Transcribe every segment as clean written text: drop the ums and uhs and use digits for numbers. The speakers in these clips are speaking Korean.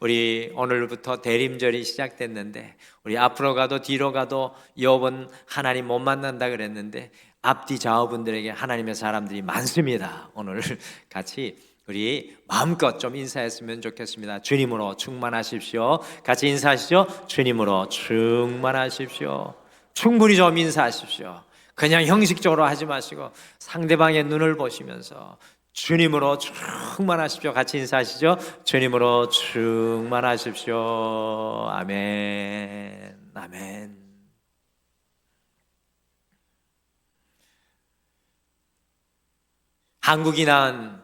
우리 오늘부터 대림절이 시작됐는데 우리 앞으로 가도 뒤로 가도 욥은 하나님 못 만난다 그랬는데 앞뒤 좌우분들에게 하나님의 사람들이 많습니다. 오늘 같이 우리 마음껏 좀 인사했으면 좋겠습니다. 주님으로 충만하십시오. 같이 인사하시죠. 주님으로 충만하십시오. 충분히 좀 인사하십시오. 그냥 형식적으로 하지 마시고 상대방의 눈을 보시면서 주님으로 충만하십시오. 같이 인사하시죠. 주님으로 충만하십시오. 아멘. 아멘. 한국이 낳은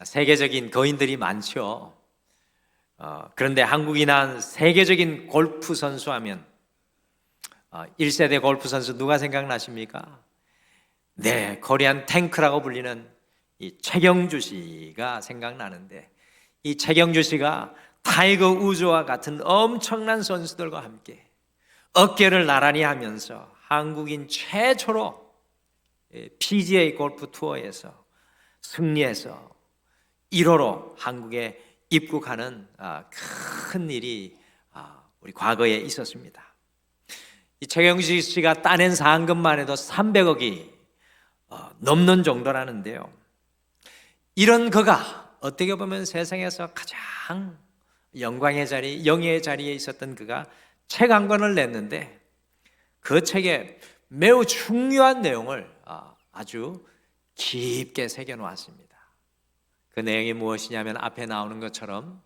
세계적인 거인들이 많죠. 그런데 한국이 낳은 세계적인 골프 선수 하면 1세대 골프 선수 누가 생각나십니까? 네, 코리안 탱크라고 불리는 이 최경주 씨가 생각나는데, 이 최경주 씨가 타이거 우즈와 같은 엄청난 선수들과 함께 어깨를 나란히 하면서 한국인 최초로 PGA 골프 투어에서 승리해서 1호로 한국에 입국하는 큰 일이 우리 과거에 있었습니다. 이 최경주 씨가 따낸 상금만 해도 300억이 넘는 정도라는데요. 이런 그가 어떻게 보면 세상에서 가장 영광의 자리, 영예의 자리에 있었던 그가 책 한 권을 냈는데 그 책에 매우 중요한 내용을 아주 깊게 새겨놓았습니다. 그 내용이 무엇이냐면 앞에 나오는 것처럼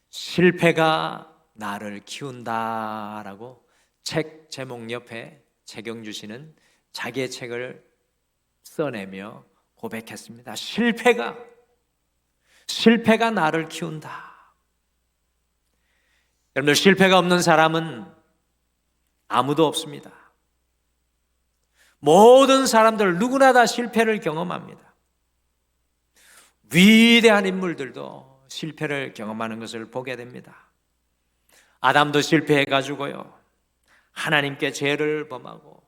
실패가 나를 키운다라고 책 제목 옆에 최경주 씨는 자기의 책을 써내며 고백했습니다. 실패가 나를 키운다. 여러분들, 실패가 없는 사람은 아무도 없습니다. 모든 사람들 누구나 다 실패를 경험합니다. 위대한 인물들도 실패를 경험하는 것을 보게 됩니다. 아담도 실패해가지고요, 하나님께 죄를 범하고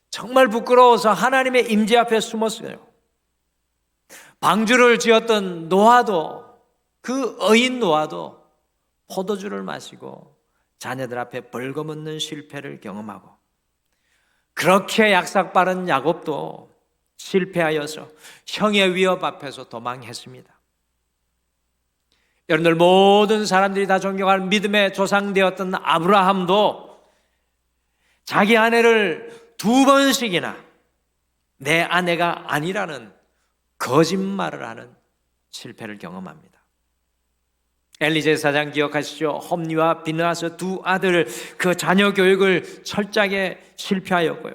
정말 부끄러워서 하나님의 임재 앞에 숨었어요. 방주를 지었던 노아도, 그 어인 노아도 포도주를 마시고 자녀들 앞에 벌거벗는 실패를 경험하고, 그렇게 약삭빠른 야곱도 실패하여서 형의 위협 앞에서 도망했습니다. 여러분들, 모든 사람들이 다 존경할 믿음의 조상 되었던 아브라함도 자기 아내를 2번씩이나 내 아내가 아니라는 거짓말을 하는 실패를 경험합니다. 엘리 제사장 기억하시죠? 홈리와 비느하스 두 아들, 그 자녀 교육을 철저하게 실패하였고요.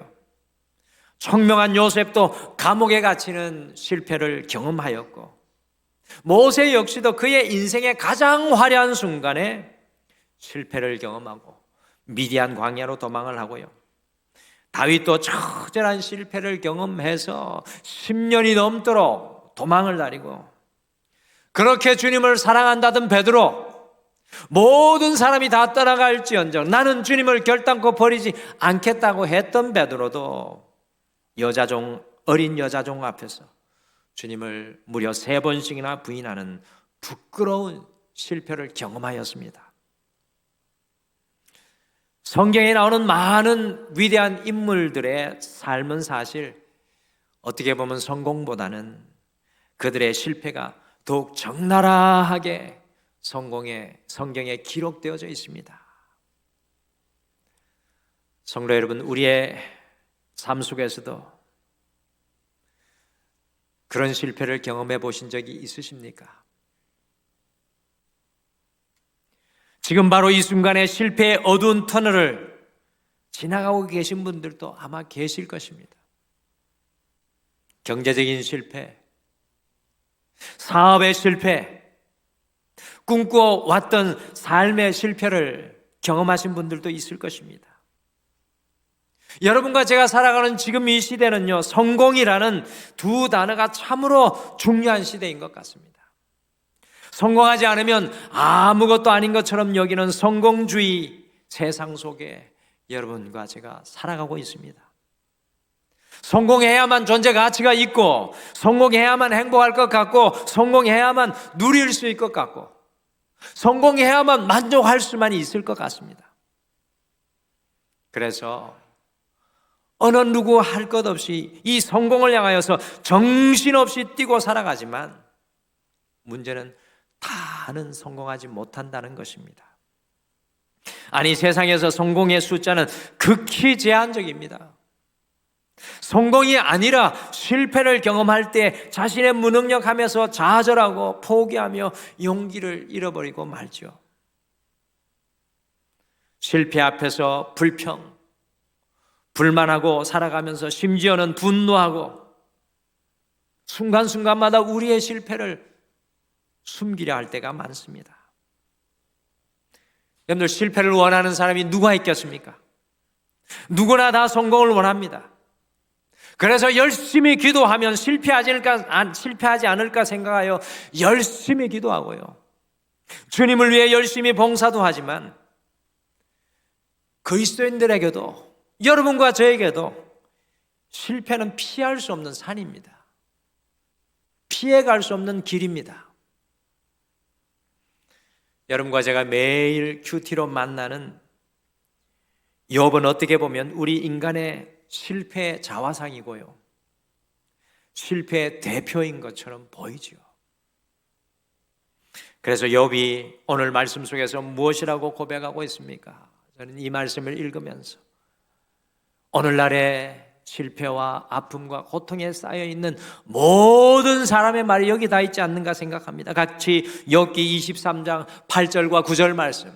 총명한 요셉도 감옥에 갇히는 실패를 경험하였고, 모세 역시도 그의 인생의 가장 화려한 순간에 실패를 경험하고 미디안 광야로 도망을 하고요. 다윗도 처절한 실패를 경험해서 10년이 넘도록 도망을 다니고, 그렇게 주님을 사랑한다던 베드로, 모든 사람이 다 떠나갈지언정 나는 주님을 결단코 버리지 않겠다고 했던 베드로도 어린 여자종 앞에서 주님을 무려 3번씩이나 부인하는 부끄러운 실패를 경험하였습니다. 성경에 나오는 많은 위대한 인물들의 삶은 사실 어떻게 보면 성공보다는 그들의 실패가 더욱 적나라하게 성경에 기록되어져 있습니다. 성도 여러분, 우리의 삶 속에서도 그런 실패를 경험해 보신 적이 있으십니까? 지금 바로 이 순간에 실패의 어두운 터널을 지나가고 계신 분들도 아마 계실 것입니다. 경제적인 실패, 사업의 실패, 꿈꿔왔던 삶의 실패를 경험하신 분들도 있을 것입니다. 여러분과 제가 살아가는 지금 이 시대는요, 성공이라는 두 단어가 참으로 중요한 시대인 것 같습니다. 성공하지 않으면 아무것도 아닌 것처럼 여기는 성공주의 세상 속에 여러분과 제가 살아가고 있습니다. 성공해야만 존재 가치가 있고, 성공해야만 행복할 것 같고, 성공해야만 누릴 수 있을 것 같고, 성공해야만 만족할 수만 있을 것 같습니다. 그래서 어느 누구 할 것 없이 이 성공을 향하여서 정신없이 뛰고 살아가지만 문제는 다는 성공하지 못한다는 것입니다. 아니, 세상에서 성공의 숫자는 극히 제한적입니다. 성공이 아니라 실패를 경험할 때 자신의 무능력하면서 좌절하고 포기하며 용기를 잃어버리고 말죠. 실패 앞에서 불평, 불만하고 살아가면서 심지어는 분노하고 순간순간마다 우리의 실패를 숨기려 할 때가 많습니다. 여러분들, 실패를 원하는 사람이 누가 있겠습니까? 누구나 다 성공을 원합니다. 그래서 열심히 기도하면 실패하지 않을까 생각하여 열심히 기도하고요, 주님을 위해 열심히 봉사도 하지만 그리스도인들에게도, 여러분과 저에게도 실패는 피할 수 없는 산입니다. 피해갈 수 없는 길입니다. 여러분과 제가 매일 큐티로 만나는 욥은 어떻게 보면 우리 인간의 실패의 자화상이고요, 실패의 대표인 것처럼 보이죠. 그래서 욥이 오늘 말씀 속에서 무엇이라고 고백하고 있습니까? 저는 이 말씀을 읽으면서 오늘날의 실패와 아픔과 고통에 쌓여있는 모든 사람의 말이 여기 다 있지 않는가 생각합니다. 같이 욥기 23장 8절과 9절 말씀,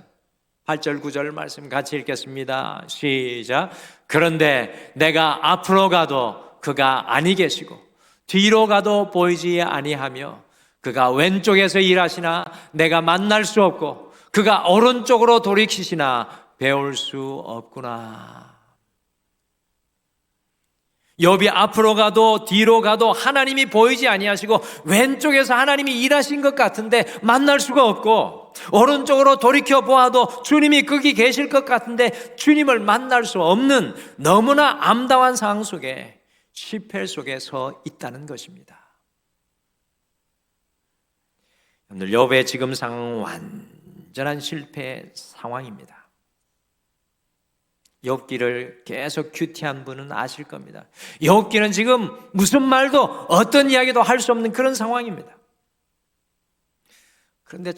8절 9절 말씀 같이 읽겠습니다. 시작. 그런데 내가 앞으로 가도 그가 아니 계시고 뒤로 가도 보이지 아니하며 그가 왼쪽에서 일하시나 내가 만날 수 없고 그가 오른쪽으로 돌이키시나 배울 수 없구나. 욥이 앞으로 가도 뒤로 가도 하나님이 보이지 아니하시고 왼쪽에서 하나님이 일하신 것 같은데 만날 수가 없고, 오른쪽으로 돌이켜 보아도 주님이 거기 계실 것 같은데 주님을 만날 수 없는 너무나 암담한 상황 속에, 실패 속에 서 있다는 것입니다. 오늘 욥의 지금 상황은 완전한 실패 상황입니다. 욥기를 계속 큐티한 분은 아실 겁니다. 욥기는 지금 무슨 말도, 어떤 이야기도 할 수 없는 그런 상황입니다. 그런데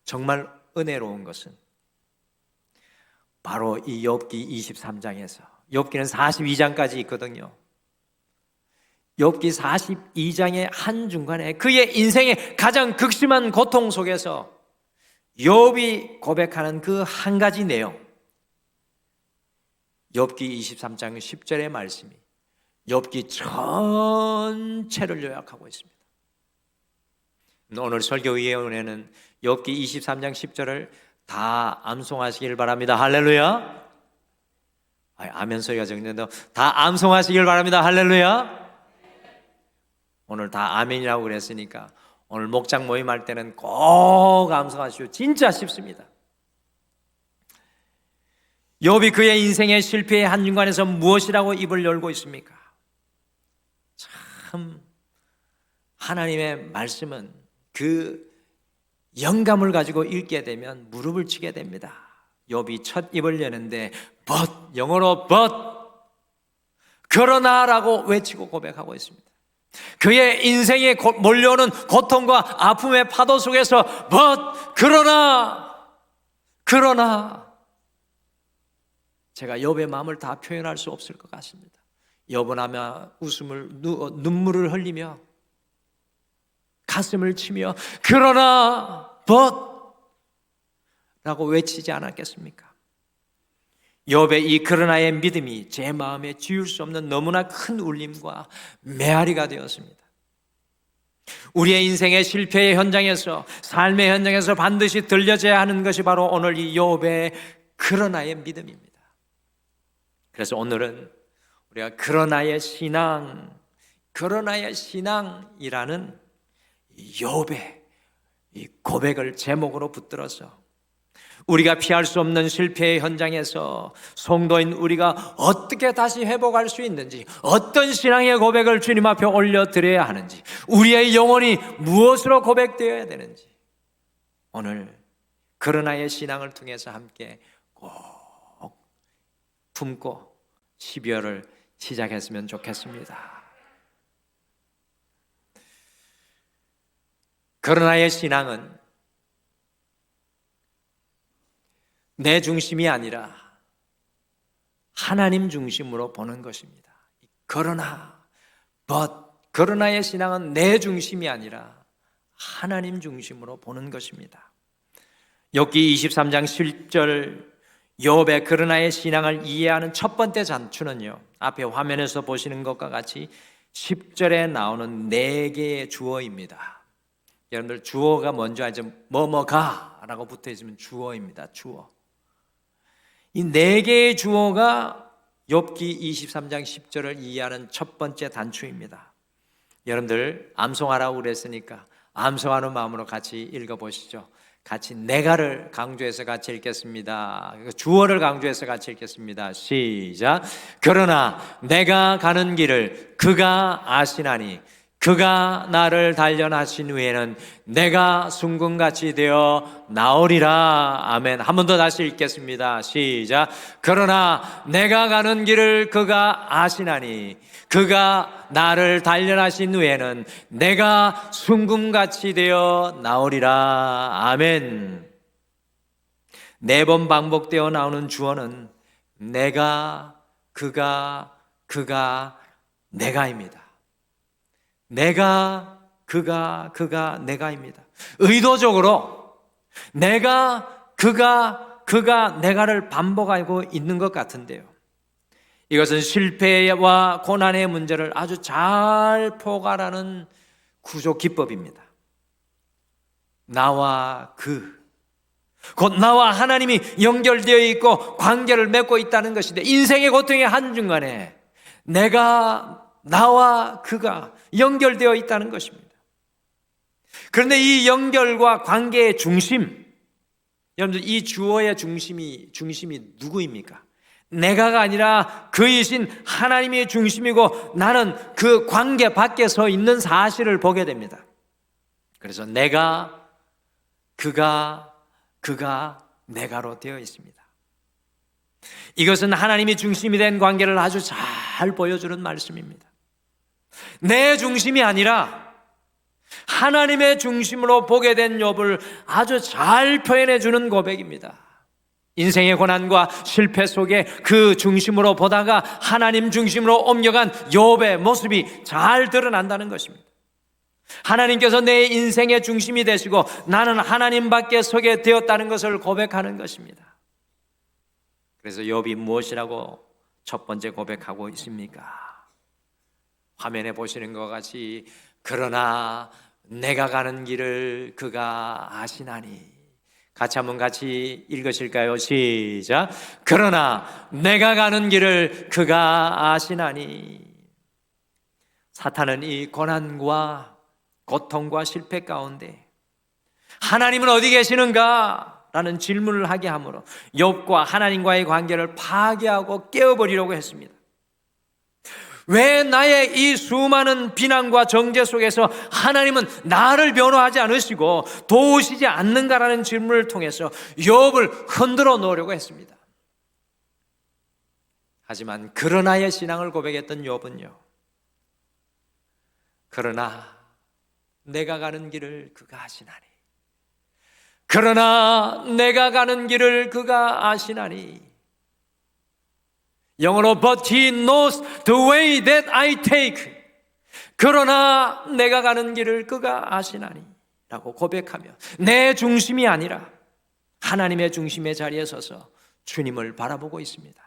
정말 은혜로운 것은 바로 이 욥기 23장에서, 욥기는 42장까지 있거든요. 욥기 42장의 한중간에 그의 인생의 가장 극심한 고통 속에서 욥이 고백하는 그 한 가지 내용, 욥기 23장 10절의 말씀이 욥기 전체를 요약하고 있습니다. 오늘 설교의 은혜는 욥기 23장 10절을 다 암송하시길 바랍니다. 할렐루야. 아멘 소리가 적는데 다 암송하시길 바랍니다. 할렐루야. 오늘 다 아멘이라고 그랬으니까 오늘 목장 모임할 때는 꼭 암송하시오. 진짜 쉽습니다. 욥이 그의 인생의 실패의 한중간에서 무엇이라고 입을 열고 있습니까? 참, 하나님의 말씀은 그 영감을 가지고 읽게 되면 무릎을 치게 됩니다. 욥이 첫 입을 여는데 but, 영어로 but, 그러나라고 외치고 고백하고 있습니다. 그의 인생에 몰려오는 고통과 아픔의 파도 속에서 but, 그러나 제가 욥의 마음을 다 표현할 수 없을 것 같습니다. 욥은 아마 눈물을 흘리며 가슴을 치며 그러나 but 라고 외치지 않았겠습니까? 욥의 이 그러나의 믿음이 제 마음에 지울 수 없는 너무나 큰 울림과 메아리가 되었습니다. 우리의 인생의 실패의 현장에서, 삶의 현장에서 반드시 들려져야 하는 것이 바로 오늘 이 욥의 그러나의 믿음입니다. 그래서 오늘은 우리가 그러나의 신앙이라는 욥의 이 고백을 제목으로 붙들어서 우리가 피할 수 없는 실패의 현장에서 성도인 우리가 어떻게 다시 회복할 수 있는지, 어떤 신앙의 고백을 주님 앞에 올려드려야 하는지, 우리의 영혼이 무엇으로 고백되어야 되는지, 오늘 그러나의 신앙을 통해서 함께 꼭 품고 12월을 시작했으면 좋겠습니다. 그러나의 신앙은 내 중심이 아니라 하나님 중심으로 보는 것입니다. 그러나의 신앙은 내 중심이 아니라 하나님 중심으로 보는 것입니다. 욥기 23장 10절 욥의 그러나의 신앙을 이해하는 첫 번째 단추는요, 앞에 화면에서 보시는 것과 같이 10절에 나오는 4개의 주어입니다. 여러분들 주어가 뭔지 알죠? 뭐뭐가 라고 붙어 있으면 주어입니다. 주어. 이 4개의 주어가 욥기 23장 10절을 이해하는 첫 번째 단추입니다. 여러분들 암송하라고 그랬으니까 암송하는 마음으로 같이 읽어보시죠. 같이 내가를 강조해서 같이 읽겠습니다. 주어를 강조해서 같이 읽겠습니다. 시작. 그러나 내가 가는 길을 그가 아시나니 그가 나를 단련하신 후에는 내가 순금같이 되어 나오리라. 아멘. 한 번 더 다시 읽겠습니다. 시작. 그러나 내가 가는 길을 그가 아시나니 그가 나를 단련하신 후에는 내가 순금같이 되어 나오리라. 아멘. 4번 반복되어 나오는 주어는 내가, 그가, 내가입니다. 내가, 그가, 내가입니다. 의도적으로 내가, 그가, 내가를 반복하고 있는 것 같은데요, 이것은 실패와 고난의 문제를 아주 잘 포괄하는 구조 기법입니다. 나와 곧 나와 하나님이 연결되어 있고 관계를 맺고 있다는 것인데, 인생의 고통의 한중간에 나와 그가 연결되어 있다는 것입니다. 그런데 이 연결과 관계의 중심, 여러분들 이 주어의 중심이 누구입니까? 내가가 아니라 그이신 하나님이 중심이고 나는 그 관계 밖에 서 있는 사실을 보게 됩니다. 그래서 내가, 그가 내가로 되어 있습니다. 이것은 하나님이 중심이 된 관계를 아주 잘 보여주는 말씀입니다. 내 중심이 아니라 하나님의 중심으로 보게 된 욥을 아주 잘 표현해 주는 고백입니다. 인생의 고난과 실패 속에 그 중심으로 보다가 하나님 중심으로 옮겨간 욥의 모습이 잘 드러난다는 것입니다. 하나님께서 내 인생의 중심이 되시고 나는 하나님 밖에 서게 되었다는 것을 고백하는 것입니다. 그래서 욥이 무엇이라고 첫 번째 고백하고 있습니까? 화면에 보시는 것 같이 그러나 내가 가는 길을 그가 아시나니. 같이 한번 같이 읽으실까요? 시작. 그러나 내가 가는 길을 그가 아시나니. 사탄은 이 고난과 고통과 실패 가운데 하나님은 어디 계시는가? 라는 질문을 하게 함으로 욥과 하나님과의 관계를 파괴하고 깨어버리려고 했습니다. 왜 나의 이 수많은 비난과 정죄 속에서 하나님은 나를 변호하지 않으시고 도우시지 않는가라는 질문을 통해서 욥을 흔들어 놓으려고 했습니다. 하지만 그러나의 신앙을 고백했던 욥은요, 그러나 내가 가는 길을 그가 아시나니, 그러나 내가 가는 길을 그가 아시나니. 영어로 But he knows the way that I take. 그러나 내가 가는 길을 그가 아시나니 라고 고백하며 내 중심이 아니라 하나님의 중심의 자리에 서서 주님을 바라보고 있습니다.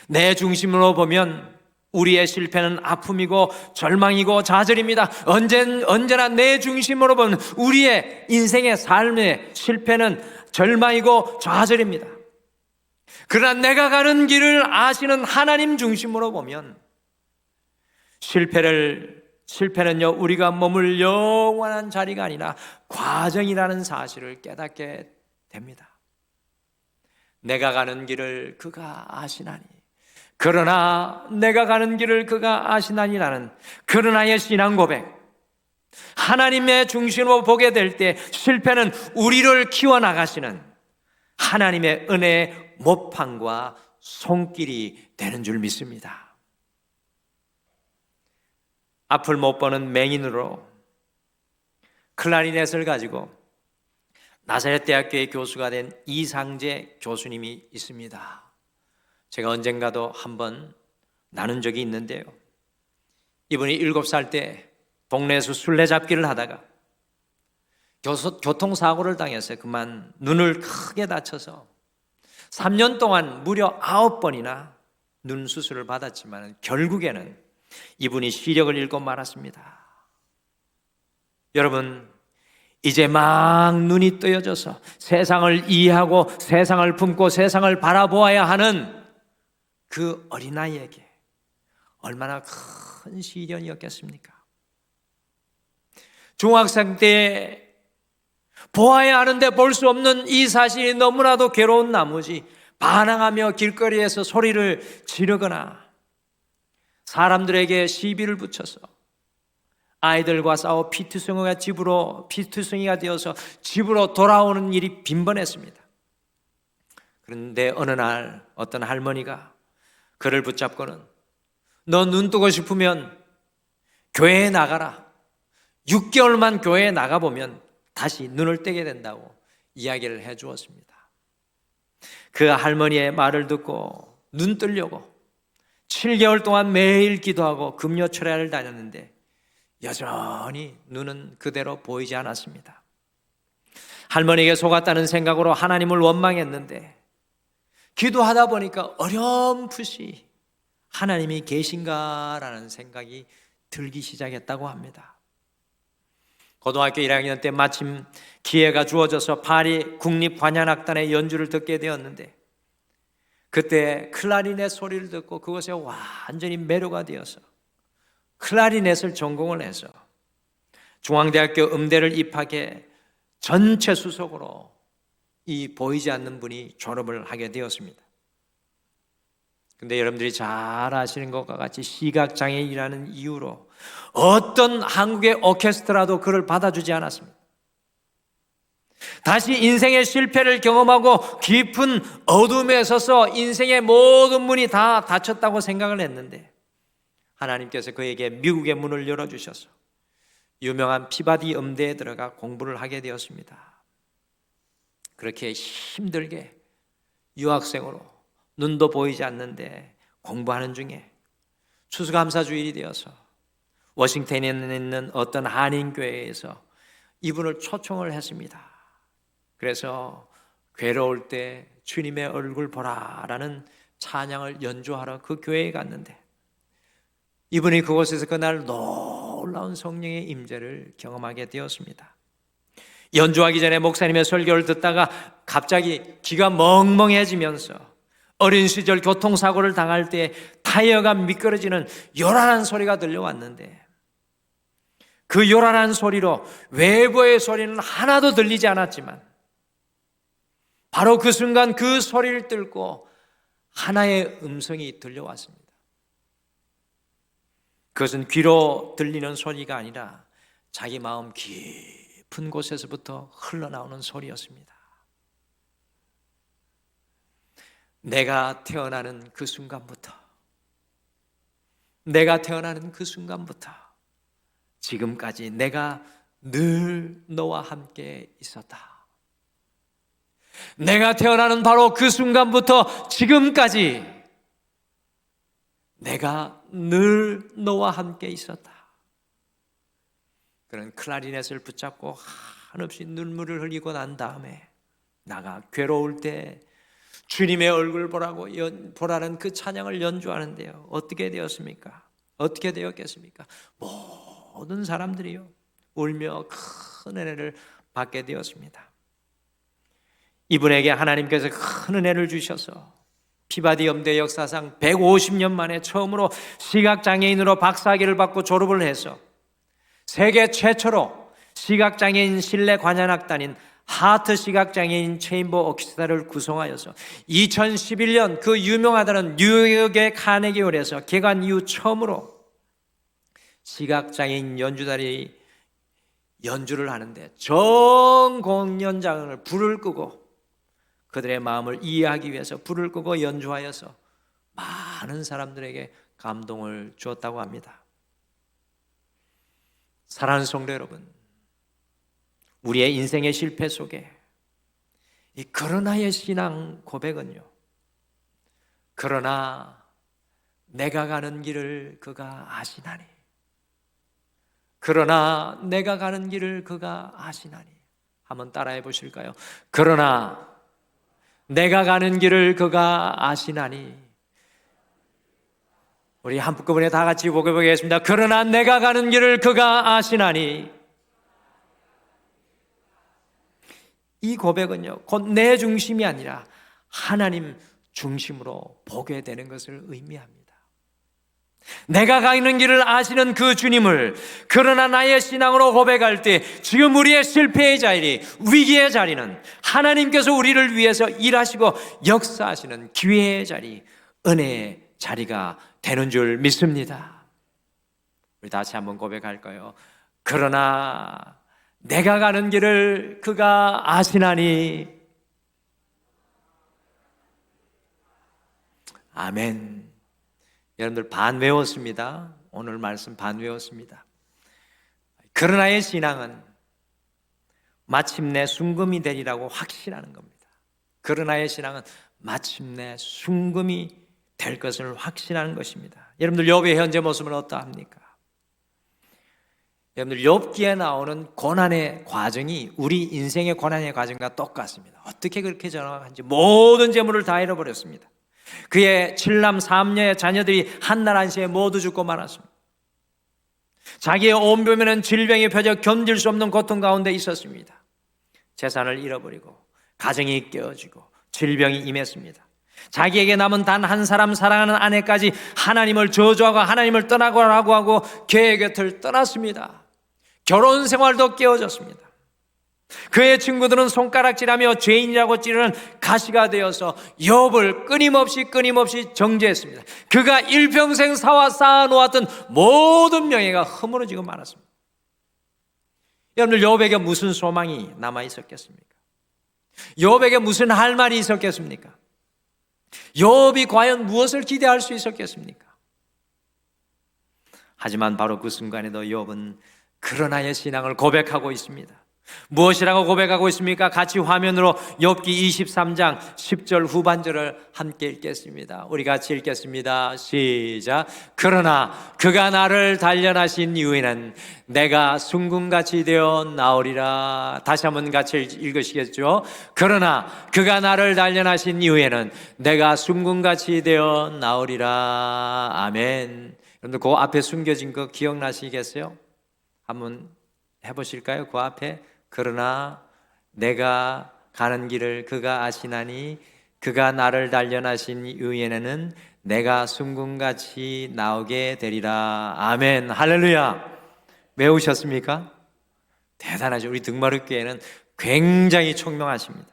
내 중심으로 보면 우리의 실패는 아픔이고 절망이고 좌절입니다. 언제나 내 중심으로 보면 우리의 인생의 삶의 실패는 절망이고 좌절입니다. 그러나 내가 가는 길을 아시는 하나님 중심으로 보면 실패는요, 우리가 머물 영원한 자리가 아니라 과정이라는 사실을 깨닫게 됩니다. 내가 가는 길을 그가 아시나니, 그러나 내가 가는 길을 그가 아시나니라는 그러나의 신앙 고백, 하나님의 중심으로 보게 될 때 실패는 우리를 키워나가시는 하나님의 은혜의 모판과 손길이 되는 줄 믿습니다. 앞을 못 보는 맹인으로 클라리넷을 가지고 나사렛 대학교의 교수가 된 이상재 교수님이 있습니다. 제가 언젠가도 한번 나눈 적이 있는데요. 이분이 7살 때 동네에서 술래잡기를 하다가 교통사고를 당해서 그만 눈을 크게 다쳐서 3년 동안 무려 9번이나 눈 수술을 받았지만 결국에는 이분이 시력을 잃고 말았습니다. 여러분, 이제 막 눈이 뜨여져서 세상을 이해하고 세상을 품고 세상을 바라보아야 하는 그 어린아이에게 얼마나 큰 시련이었겠습니까? 중학생 때 보아야 하는데 볼 수 없는 이 사실이 너무나도 괴로운 나머지 반항하며 길거리에서 소리를 지르거나 사람들에게 시비를 붙여서 아이들과 싸워 피투성이가 되어서 집으로 돌아오는 일이 빈번했습니다. 그런데 어느 날 어떤 할머니가 그를 붙잡고는 너 눈 뜨고 싶으면 교회에 나가라. 6개월만 교회에 나가보면 다시 눈을 뜨게 된다고 이야기를 해 주었습니다. 그 할머니의 말을 듣고 눈 뜨려고 7개월 동안 매일 기도하고 금요철야를 다녔는데 여전히 눈은 그대로 보이지 않았습니다. 할머니에게 속았다는 생각으로 하나님을 원망했는데 기도하다 보니까 어렴풋이 하나님이 계신가라는 생각이 들기 시작했다고 합니다. 고등학교 1학년 때 마침 기회가 주어져서 파리 국립관현악단의 연주를 듣게 되었는데 그때 클라리넷 소리를 듣고 그것에 완전히 매료가 되어서 클라리넷을 전공을 해서 중앙대학교 음대를 입학해 전체 수석으로 이 보이지 않는 분이 졸업을 하게 되었습니다. 근데 여러분들이 잘 아시는 것과 같이 시각장애인이라는 이유로 어떤 한국의 오케스트라도 그를 받아주지 않았습니다. 다시 인생의 실패를 경험하고 깊은 어둠에 서서 인생의 모든 문이 다 닫혔다고 생각을 했는데 하나님께서 그에게 미국의 문을 열어주셔서 유명한 피바디 음대에 들어가 공부를 하게 되었습니다. 그렇게 힘들게 유학생으로 눈도 보이지 않는데 공부하는 중에 추수감사주일이 되어서 워싱턴에 있는 어떤 한인교회에서 이분을 초청을 했습니다. 그래서 괴로울 때 주님의 얼굴 보라라는 찬양을 연주하러 그 교회에 갔는데 이분이 그곳에서 그날 놀라운 성령의 임재를 경험하게 되었습니다. 연주하기 전에 목사님의 설교를 듣다가 갑자기 귀가 멍멍해지면서 어린 시절 교통사고를 당할 때 타이어가 미끄러지는 요란한 소리가 들려왔는데 그 요란한 소리로 외부의 소리는 하나도 들리지 않았지만 바로 그 순간 그 소리를 뚫고 하나의 음성이 들려왔습니다. 그것은 귀로 들리는 소리가 아니라 자기 마음 깊은 곳에서부터 흘러나오는 소리였습니다. 내가 태어나는 그 순간부터 지금까지 내가 늘 너와 함께 있었다. 내가 태어나는 바로 그 순간부터 지금까지 내가 늘 너와 함께 있었다. 그런 클라리넷을 붙잡고 한없이 눈물을 흘리고 난 다음에 나가 괴로울 때 주님의 얼굴 보라는 그 찬양을 연주하는데요. 어떻게 되었습니까? 어떻게 되었겠습니까? 모든 사람들이요 울며 큰 은혜를 받게 되었습니다. 이분에게 하나님께서 큰 은혜를 주셔서 피바디 음대 역사상 150년 만에 처음으로 시각장애인으로 박사학위를 받고 졸업을 해서 세계 최초로 시각장애인 실내 관현악단인 하트 시각장애인 체인버 오케스트라를 구성하여서 2011년 그 유명하다는 뉴욕의 카네기홀에서 개관 이후 처음으로 시각장애인 연주자들이 연주를 하는데 전 공연장을 불을 끄고 그들의 마음을 이해하기 위해서 불을 끄고 연주하여서 많은 사람들에게 감동을 주었다고 합니다. 사랑하는 성도 여러분, 우리의 인생의 실패 속에 이 그러나의 신앙 고백은요, 그러나 내가 가는 길을 그가 아시나니, 그러나 내가 가는 길을 그가 아시나니. 한번 따라해 보실까요? 그러나 내가 가는 길을 그가 아시나니. 우리 한꺼번에 다 같이 고백하겠습니다. 그러나 내가 가는 길을 그가 아시나니. 이 고백은요, 곧 내 중심이 아니라 하나님 중심으로 보게 되는 것을 의미합니다. 내가 가는 길을 아시는 그 주님을 그러나 나의 신앙으로 고백할 때 지금 우리의 실패의 자리, 위기의 자리는 하나님께서 우리를 위해서 일하시고 역사하시는 기회의 자리, 은혜의 자리가 되는 줄 믿습니다. 우리 다시 한번 고백할까요? 그러나 내가 가는 길을 그가 아시나니. 아멘. 여러분들 반 외웠습니다. 오늘 말씀 반 외웠습니다. 그러나의 신앙은 마침내 순금이 되리라고 확신하는 겁니다. 그러나의 신앙은 마침내 순금이 될 것을 확신하는 것입니다. 여러분들 욥의 현재 모습은 어떠합니까? 여러분들 욥기에 나오는 고난의 과정이 우리 인생의 고난의 과정과 똑같습니다. 어떻게 그렇게 전화한지 모든 재물을 다 잃어버렸습니다. 그의 7남 3녀의 자녀들이 한날 한시에 모두 죽고 말았습니다. 자기의 온 몸에는 질병이 펴져 견딜 수 없는 고통 가운데 있었습니다. 재산을 잃어버리고 가정이 깨어지고 질병이 임했습니다. 자기에게 남은 단 한 사람 사랑하는 아내까지 하나님을 저주하고 하나님을 떠나고라고 하고 그의 곁을 떠났습니다. 결혼 생활도 깨어졌습니다. 그의 친구들은 손가락질하며 죄인이라고 찌르는 가시가 되어서 욥을 끊임없이 정죄했습니다. 그가 일평생 쌓아놓았던 모든 명예가 허물어지고 말았습니다. 여러분들 욥에게 무슨 소망이 남아 있었겠습니까? 욥에게 무슨 할 말이 있었겠습니까? 욥이 과연 무엇을 기대할 수 있었겠습니까? 하지만 바로 그 순간에도 욥은 그러나의 신앙을 고백하고 있습니다. 무엇이라고 고백하고 있습니까? 같이 화면으로 욥기 23장 10절 후반절을 함께 읽겠습니다. 우리 같이 읽겠습니다. 시작. 그러나 그가 나를 단련하신 이후에는 내가 순금같이 되어 나오리라. 다시 한번 같이 읽으시겠죠? 그러나 그가 나를 단련하신 이후에는 내가 순금같이 되어 나오리라. 아멘. 여러분들 그 앞에 숨겨진 거 기억나시겠어요? 한번 해보실까요? 그 앞에 그러나 내가 가는 길을 그가 아시나니 그가 나를 단련하신 이후에는 내가 순금같이 나오게 되리라. 아멘. 할렐루야. 외우셨습니까? 대단하죠. 우리 등마룻교회는 굉장히 총명하십니다.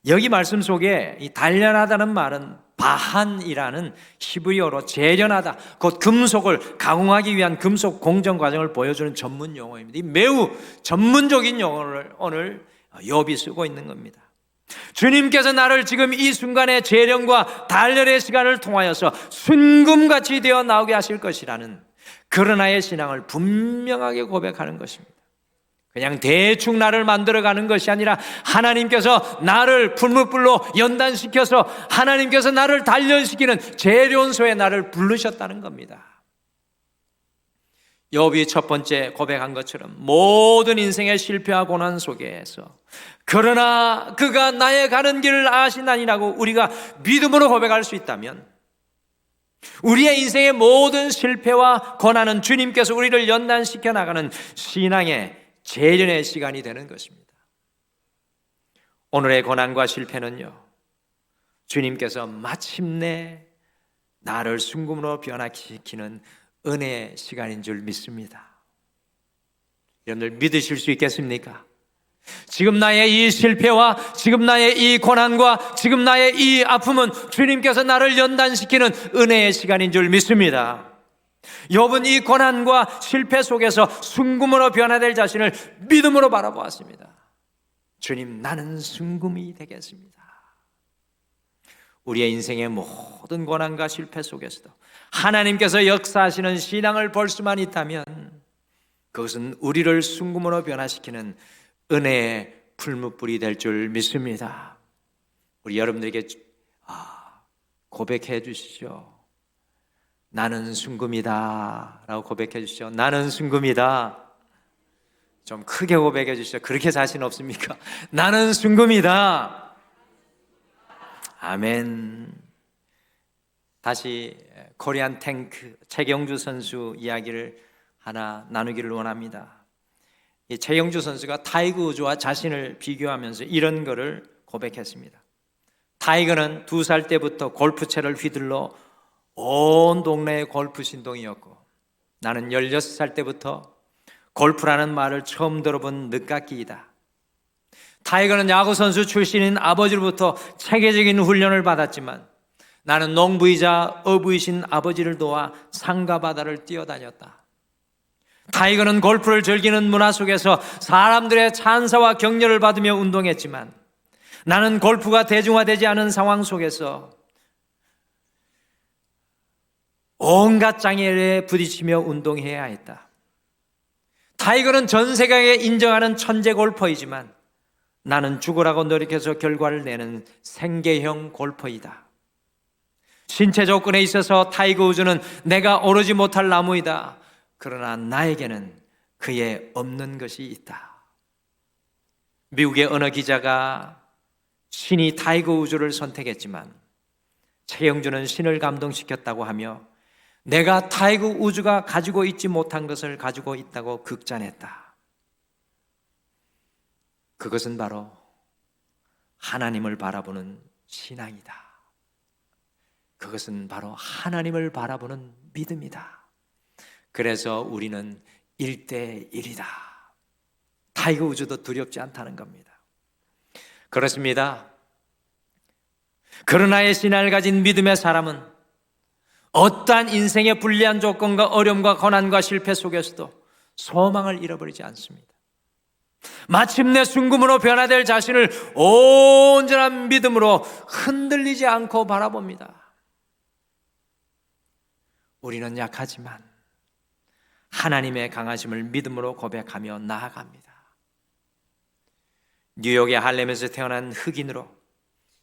여기 말씀 속에 이 단련하다는 말은 바한이라는 히브리어로 재련하다, 곧 금속을 가공하기 위한 금속 공정 과정을 보여주는 전문 용어입니다. 이 매우 전문적인 용어를 오늘 욥이 쓰고 있는 겁니다. 주님께서 나를 지금 이 순간의 재련과 단련의 시간을 통하여서 순금같이 되어 나오게 하실 것이라는 그러나의 신앙을 분명하게 고백하는 것입니다. 그냥 대충 나를 만들어가는 것이 아니라 하나님께서 나를 풀무불로 연단시켜서 하나님께서 나를 단련시키는 재련소에 나를 부르셨다는 겁니다. 욥이 첫 번째 고백한 것처럼 모든 인생의 실패와 고난 속에서 그러나 그가 나의 가는 길을 아시나니라고 우리가 믿음으로 고백할 수 있다면 우리의 인생의 모든 실패와 고난은 주님께서 우리를 연단시켜 나가는 신앙의 재련의 시간이 되는 것입니다. 오늘의 고난과 실패는요, 주님께서 마침내 나를 순금으로 변화시키는 은혜의 시간인 줄 믿습니다. 여러분들 믿으실 수 있겠습니까? 지금 나의 이 실패와 지금 나의 이 고난과 지금 나의 이 아픔은 주님께서 나를 연단시키는 은혜의 시간인 줄 믿습니다. 욥은 이 고난과 실패 속에서 순금으로 변화될 자신을 믿음으로 바라보았습니다. 주님, 나는 순금이 되겠습니다. 우리의 인생의 모든 고난과 실패 속에서도 하나님께서 역사하시는 신앙을 볼 수만 있다면 그것은 우리를 순금으로 변화시키는 은혜의 풀무불이 될 줄 믿습니다. 우리 여러분들에게 고백해 주시죠. 나는 순금이다 라고 고백해 주시죠. 나는 순금이다. 좀 크게 고백해 주시죠. 그렇게 자신 없습니까? 나는 순금이다. 아멘. 다시 코리안 탱크 최경주 선수 이야기를 하나 나누기를 원합니다. 이 최경주 선수가 타이거 우즈와 자신을 비교하면서 이런 거를 고백했습니다. 타이거는 2살 때부터 골프채를 휘둘러 온 동네에 골프 신동이었고 나는 16살 때부터 골프라는 말을 처음 들어본 늦깎이이다. 타이거는 야구선수 출신인 아버지로부터 체계적인 훈련을 받았지만 나는 농부이자 어부이신 아버지를 도와 산과 바다를 뛰어다녔다. 타이거는 골프를 즐기는 문화 속에서 사람들의 찬사와 격려를 받으며 운동했지만 나는 골프가 대중화되지 않은 상황 속에서 온갖 장애에 부딪히며 운동해야 했다. 타이거는 전 세계에 인정하는 천재 골퍼이지만 나는 죽으라고 노력해서 결과를 내는 생계형 골퍼이다. 신체 조건에 있어서 타이거 우즈는 내가 오르지 못할 나무이다. 그러나 나에게는 그에 없는 것이 있다. 미국의 어느 기자가 신이 타이거 우즈를 선택했지만 최영주는 신을 감동시켰다고 하며 내가 타이거 우즈가 가지고 있지 못한 것을 가지고 있다고 극찬했다. 그것은 바로 하나님을 바라보는 신앙이다. 그것은 바로 하나님을 바라보는 믿음이다. 그래서 우리는 1대1이다. 타이거 우즈도 두렵지 않다는 겁니다. 그렇습니다. 그러나의 신앙을 가진 믿음의 사람은 어떠한 인생의 불리한 조건과 어려움과 고난과 실패 속에서도 소망을 잃어버리지 않습니다. 마침내 순금으로 변화될 자신을 온전한 믿음으로 흔들리지 않고 바라봅니다. 우리는 약하지만 하나님의 강하심을 믿음으로 고백하며 나아갑니다. 뉴욕의 할렘에서 태어난 흑인으로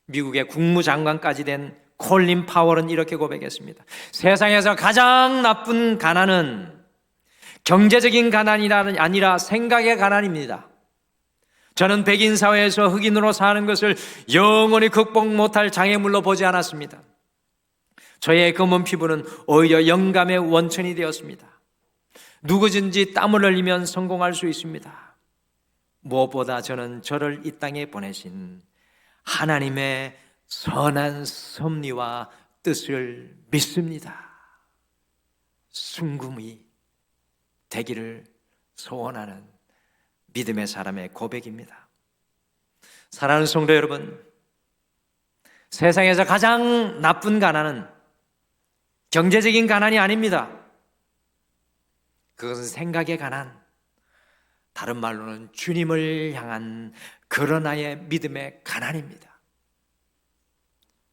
미국의 국무장관까지 된 콜린 파월은 이렇게 고백했습니다. 세상에서 가장 나쁜 가난은 경제적인 가난이 아니라 생각의 가난입니다. 저는 백인 사회에서 흑인으로 사는 것을 영원히 극복 못할 장애물로 보지 않았습니다. 저의 검은 피부는 오히려 영감의 원천이 되었습니다. 누구든지 땀을 흘리면 성공할 수 있습니다. 무엇보다 저는 저를 이 땅에 보내신 하나님의 선한 섭리와 뜻을 믿습니다. 순금이 되기를 소원하는 믿음의 사람의 고백입니다. 사랑하는 성도 여러분, 세상에서 가장 나쁜 가난은 경제적인 가난이 아닙니다. 그것은 생각의 가난, 다른 말로는 주님을 향한 그러나의 믿음의 가난입니다.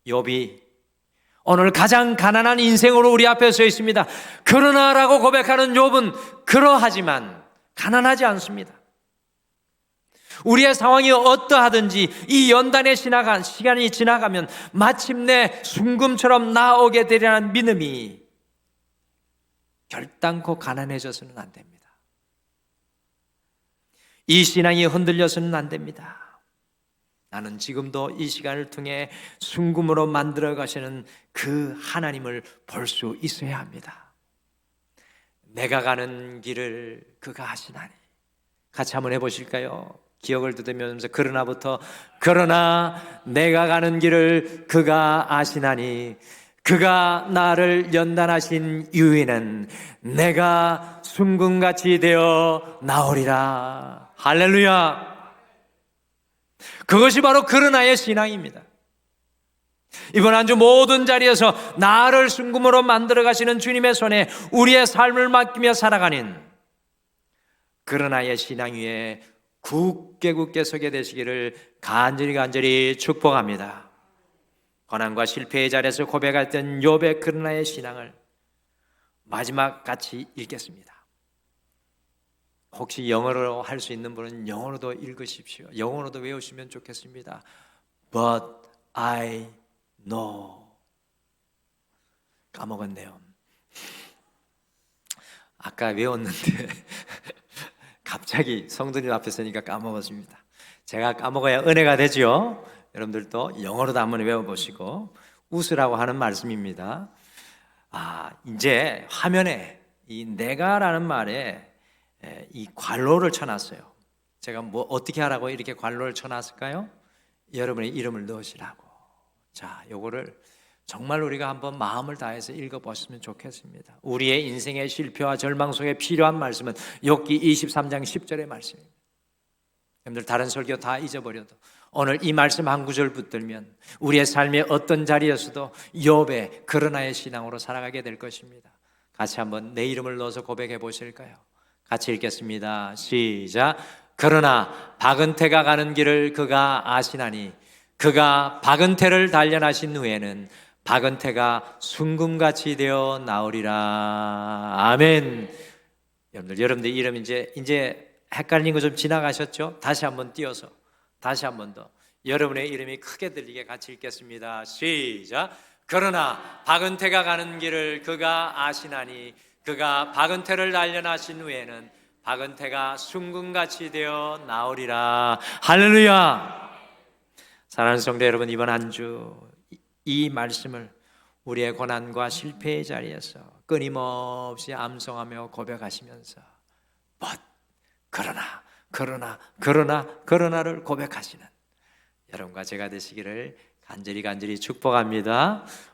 욥이 오늘 가장 가난한 인생으로 우리 앞에 서 있습니다. 그러나라고 고백하는 욥은 그러하지만 가난하지 않습니다. 우리의 상황이 어떠하든지 이 연단의 시간이 지나가면 마침내 순금처럼 나오게 되리라는 믿음이 결단코 가난해져서는 안 됩니다. 이 신앙이 흔들려서는 안 됩니다. 나는 지금도 이 시간을 통해 순금으로 만들어 가시는 그 하나님을 볼 수 있어야 합니다. 내가 가는 길을 그가 하시나니. 같이 한번 해보실까요? 기억을 더듬으면서 그러나 내가 가는 길을 그가 아시나니 그가 나를 연단하신 이유에는 내가 순금같이 되어 나오리라. 할렐루야. 그것이 바로 그러나의 신앙입니다. 이번 한 주 모든 자리에서 나를 순금으로 만들어 가시는 주님의 손에 우리의 삶을 맡기며 살아가는 그러나의 신앙 위에 굳게 서게 되시기를 간절히 축복합니다. 고난과 실패의 자리에서 고백했던 욥의 그러나의 신앙을 마지막 같이 읽겠습니다. 혹시 영어로 할 수 있는 분은 영어로도 읽으십시오. 영어로도 외우시면 좋겠습니다. But I know. 까먹었네요. 아까 외웠는데 갑자기 성도님 앞에 서니까 까먹었습니다. 제가 까먹어야 은혜가 되죠. 여러분들도 영어로도 한번 외워보시고 웃으라고 하는 말씀입니다. 이제 화면에 이 내가라는 말에 이 괄호를 쳐놨어요. 제가 뭐 어떻게 하라고 이렇게 괄호를 쳐놨을까요? 여러분의 이름을 넣으시라고. 자, 요거를 정말 우리가 한번 마음을 다해서 읽어보시면 좋겠습니다. 우리의 인생의 실패와 절망 속에 필요한 말씀은 욥기 23장 10절의 말씀입니다. 여러분들 다른 설교 다 잊어버려도 오늘 이 말씀 한 구절 붙들면 우리의 삶의 어떤 자리에서도 욥의 그러나의 신앙으로 살아가게 될 것입니다. 같이 한번 내 이름을 넣어서 고백해 보실까요? 같이 읽겠습니다. 시작. 그러나 박은태가 가는 길을 그가 아시나니 그가 박은태를 단련하신 후에는 박은태가 순금같이 되어 나오리라. 아멘. 여러분들 이름 이제 헷갈린 거 좀 지나가셨죠? 다시 한번 띄어서 다시 한번 더 여러분의 이름이 크게 들리게 같이 읽겠습니다. 시작. 그러나 박은태가 가는 길을 그가 아시나니 그가 박은태를 단련하신 후에는 박은태가 순금같이 되어 나오리라. 할렐루야. 사랑하는 성도 여러분, 이번 한 주 이 말씀을 우리의 고난과 실패의 자리에서 끊임없이 암송하며 고백하시면서 그러나를 고백하시는 여러분과 제가 되시기를 간절히 축복합니다.